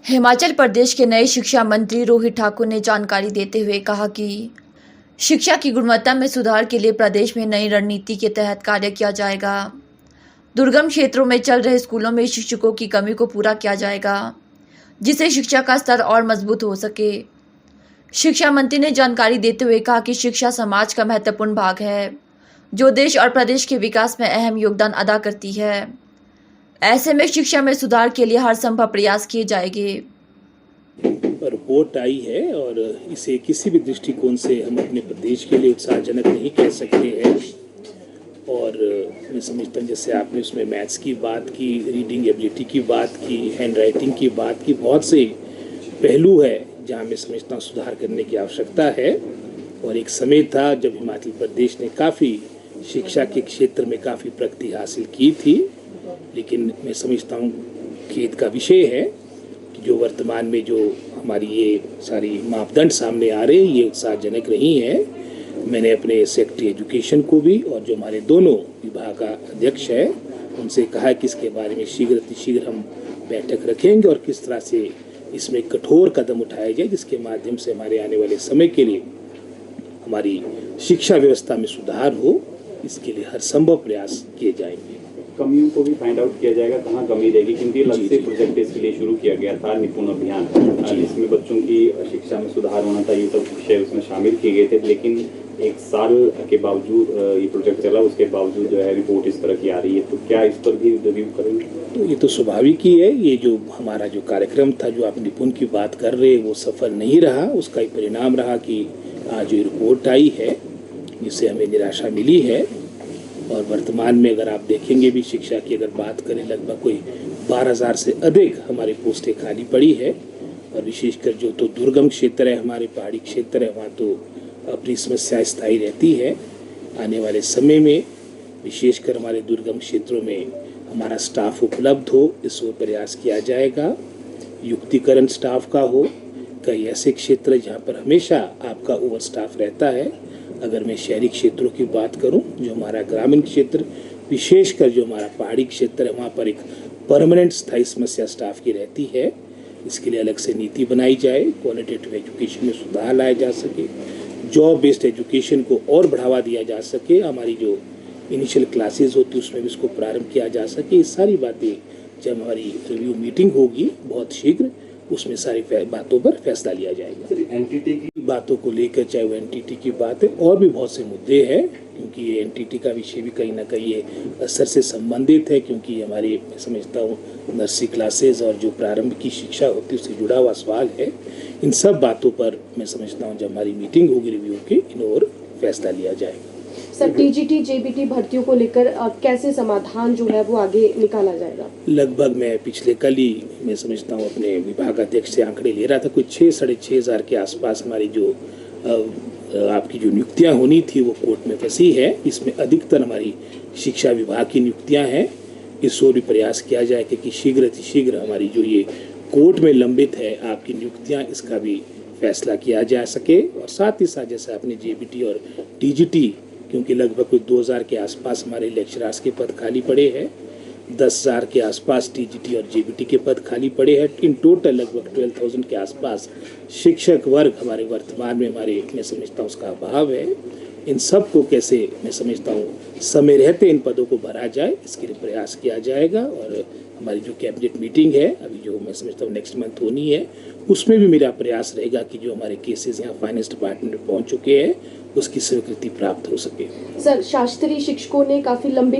हिमाचल प्रदेश के नए शिक्षा मंत्री रोहित ठाकुर ने जानकारी देते हुए कहा कि शिक्षा की गुणवत्ता में सुधार के लिए प्रदेश में नई रणनीति के तहत कार्य किया जाएगा। दुर्गम क्षेत्रों में चल रहे स्कूलों में शिक्षकों की कमी को पूरा किया जाएगा, जिससे शिक्षा का स्तर और मजबूत हो सके। शिक्षा मंत्री ने जानकारी देते हुए कहा कि शिक्षा समाज का महत्वपूर्ण भाग है, जो देश और प्रदेश के विकास में अहम योगदान अदा करती है। ऐसे में शिक्षा में सुधार के लिए हर संभव प्रयास किए जाएंगे। रिपोर्ट आई है और इसे किसी भी दृष्टिकोण से हम अपने प्रदेश के लिए उत्साहजनक नहीं कह सकते हैं। और मैं समझता हूँ जैसे आपने उसमें मैथ्स की बात की, रीडिंग एबिलिटी की बात की, हैंड राइटिंग की बात की, बहुत से पहलू है जहाँ मैं समझता हूँ सुधार करने की आवश्यकता है। और एक समय था जब हिमाचल प्रदेश ने काफ़ी शिक्षा के क्षेत्र में काफ़ी प्रगति हासिल की थी, लेकिन मैं समझता हूँ खेद का विषय है कि जो वर्तमान में जो हमारी ये सारी मापदंड सामने आ रहे हैं ये उत्साहजनक नहीं है। मैंने अपने सेक्रेटरी एजुकेशन को भी और जो हमारे दोनों विभाग का अध्यक्ष है उनसे कहा कि इसके बारे में शीघ्र हम बैठक रखेंगे और किस तरह से इसमें कठोर कदम उठाया जाए, जिसके माध्यम से हमारे आने वाले समय के लिए हमारी शिक्षा व्यवस्था में सुधार हो। इसके लिए हर संभव प्रयास किए जाएंगे। कमियों को भी फाइंड आउट किया जाएगा कहाँ कमी रहेगी, क्योंकि अलग से प्रोजेक्ट इसके लिए शुरू किया गया था निपुण अभियान, इसमें बच्चों की शिक्षा में सुधार होना चाहिए, सब विषय उसमें शामिल किए गए थे। लेकिन एक साल के बावजूद ये प्रोजेक्ट चला, उसके बावजूद जो है रिपोर्ट इस तरह की आ रही है, तो क्या इस पर भी रिव्यू करेंगे? तो ये तो स्वाभाविक ही है। ये जो हमारा जो कार्यक्रम था, जो आप निपुण की बात कर रहे हैं, वो सफल नहीं रहा। उसका ही परिणाम रहा कि आज जो रिपोर्ट आई है जिससे हमें निराशा मिली है। और वर्तमान में अगर आप देखेंगे भी शिक्षा की अगर बात करें, लगभग कोई 12,000 से अधिक हमारी पोस्टें खाली पड़ी है। और विशेषकर जो तो दुर्गम क्षेत्र है, हमारे पहाड़ी क्षेत्र है, वहाँ तो अपनी समस्या स्थायी रहती है। आने वाले समय में विशेषकर हमारे दुर्गम क्षेत्रों में हमारा स्टाफ उपलब्ध हो, इस ओर प्रयास किया जाएगा। युक्तिकरण स्टाफ का हो। कई ऐसे क्षेत्र हैं जहाँ पर हमेशा आपका ओवर स्टाफ रहता है। अगर मैं शहरी क्षेत्रों की बात करूं, जो हमारा ग्रामीण क्षेत्र, विशेषकर जो हमारा पहाड़ी क्षेत्र है, वहाँ पर एक परमानेंट स्थायी समस्या स्टाफ की रहती है। इसके लिए अलग से नीति बनाई जाए, क्वालिटेटिव एजुकेशन में सुधार लाया जा सके, जॉब बेस्ड एजुकेशन को और बढ़ावा दिया जा सके, हमारी जो इनिशियल क्लासेस होती है उसमें भी इसको प्रारंभ किया जा सके। ये सारी बातें जब हमारी रिव्यू मीटिंग होगी बहुत शीघ्र, उसमें सारी बातों पर फैसला लिया जाएगा। एनटीटी की बातों को लेकर, चाहे वो एनटीटी की बात है, और भी बहुत से मुद्दे हैं, क्योंकि ये एनटीटी का विषय भी कहीं ना कहीं ये असर से संबंधित है, क्योंकि हमारी मैं समझता हूँ नर्सरी क्लासेस और जो प्रारंभ की शिक्षा होती है उससे जुड़ा हुआ सवाल है। इन सब बातों पर मैं समझता हूँ जब हमारी मीटिंग होगी रिव्यू की, इन और फैसला लिया जाएगा। सर, टीजीटी जेबीटी भर्तियों को लेकर कैसे समाधान जो है वो आगे निकाला जाएगा? लगभग मैं पिछले कल ही मैं समझता हूँ अपने विभागाध्यक्ष से आंकड़े ले रहा था, कुछ 6-6,500 के आसपास हमारी जो आपकी जो नियुक्तियाँ होनी थी वो कोर्ट में फंसी है। इसमें अधिकतर हमारी शिक्षा विभाग की नियुक्तियाँ हैं। इस ओर भी प्रयास किया जाए कि शीघ्र हमारी जो ये कोर्ट में लंबित है आपकी नियुक्तियाँ, इसका भी फैसला किया जा सके। और साथ ही साथ जैसे आपने जेबीटी और टीजीटी, क्योंकि लगभग कोई 2,000 के आसपास हमारे लेक्चरार्स के पद खाली पड़े हैं, 10,000 के आसपास टीजीटी और जेबीटी के पद खाली पड़े हैं। इन टोटल लगभग 12,000 के आसपास शिक्षक वर्ग हमारे वर्तमान में हमारे मैं समझता हूँ उसका अभाव है। इन सब को कैसे मैं समझता हूँ समय रहते इन पदों को भरा जाए, इसके लिए प्रयास किया जाएगा। और हमारी जो कैबिनेट मीटिंग है अभी जो मैं समझता हूँ नेक्स्ट मंथ होनी है, उसमें भी मेरा प्रयास रहेगा कि जो हमारे केसेस यहाँ फाइनेंस डिपार्टमेंट में पहुँच चुके हैं उसकी स्वीकृति प्राप्त हो सके। सर, शास्त्रीय शिक्षकों ने काफी लंबी